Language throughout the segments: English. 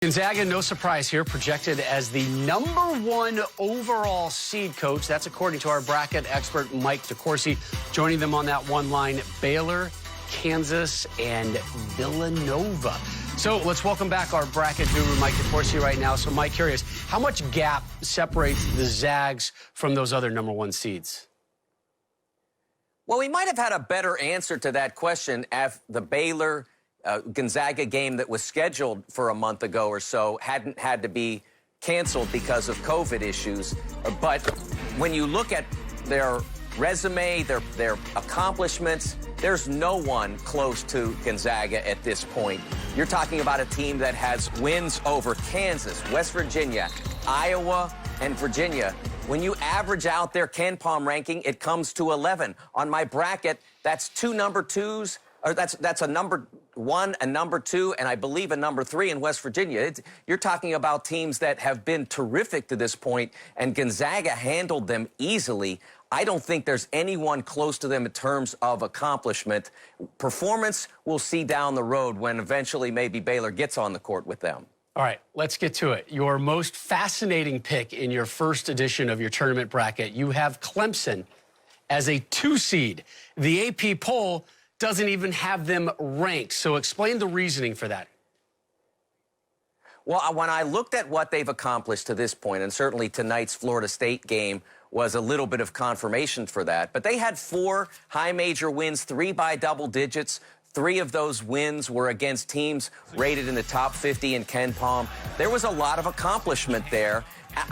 Gonzaga, no surprise here, projected as the #1 overall seed, coach. That's according to our bracket expert, Mike DeCourcy. Joining them on that one line, Baylor, Kansas, and Villanova. So let's welcome back our bracket guru, Mike DeCourcy, right now. So, Mike, curious, how much gap separates the Zags from those other #1 seeds? Well, we might have had a better answer to that question if the Baylor Gonzaga game that was scheduled for a month ago or so hadn't had to be canceled because of COVID issues. But when you look at their resume, their accomplishments, there's no one close to Gonzaga at this point. You're talking about a team that has wins over Kansas, West Virginia, Iowa, and Virginia. When you average out their KenPom ranking, it comes to 11. On my bracket, that's two number twos, or that's a number 1, a number 2, and I believe a number 3 in West Virginia. You're talking about teams that have been terrific to this point, and Gonzaga handled them easily. I don't think there's anyone close to them in terms of accomplishment. Performance, we'll see down the road when eventually maybe Baylor gets on the court with them. All right, let's get to it. Your most fascinating pick in your first edition of your tournament bracket, you have Clemson as a 2 seed. The AP poll doesn't even have them ranked. So explain the reasoning for that. Well, when I looked at what they've accomplished to this point, and certainly tonight's Florida State game was a little bit of confirmation for that, but they had 4 high major wins, 3 by double digits. 3 of those wins were against teams rated in the top 50 in KenPom. There was a lot of accomplishment there.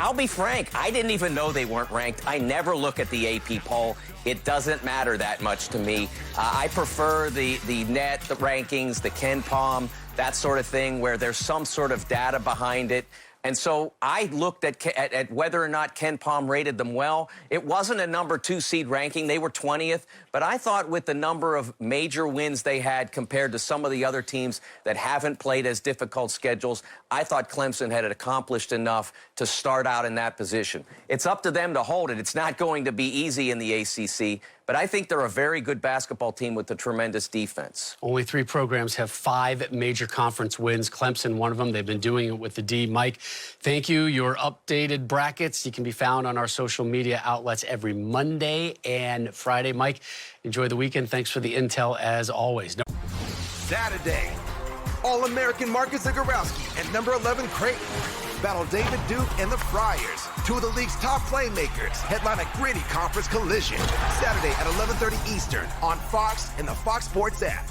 I'll be frank, I didn't even know they weren't ranked. I never look at the AP poll. It doesn't matter that much to me. I prefer the net, the rankings, the KenPom, that sort of thing where there's some sort of data behind it. And so I looked at whether or not KenPom rated them well. It wasn't a number 2 seed ranking. They were 20th. But I thought with the number of major wins they had compared to some of the other teams that haven't played as difficult schedules, I thought Clemson had accomplished enough to start out in that position. It's up to them to hold it. It's not going to be easy in the ACC, but I think they're a very good basketball team with a tremendous defense. Only 3 programs have 5 major conference wins. Clemson, one of them. They've been doing it with the D. Mike, thank you. Your updated brackets, you can be found on our social media outlets every Monday and Friday. Mike, enjoy the weekend. Thanks for the intel, as always. Saturday, All-American Marcus Zagorowski and number 11 Creighton battle David Duke and the Friars, 2 of the league's top playmakers, headline a gritty conference collision. Saturday at 11:30 Eastern on Fox and the Fox Sports app.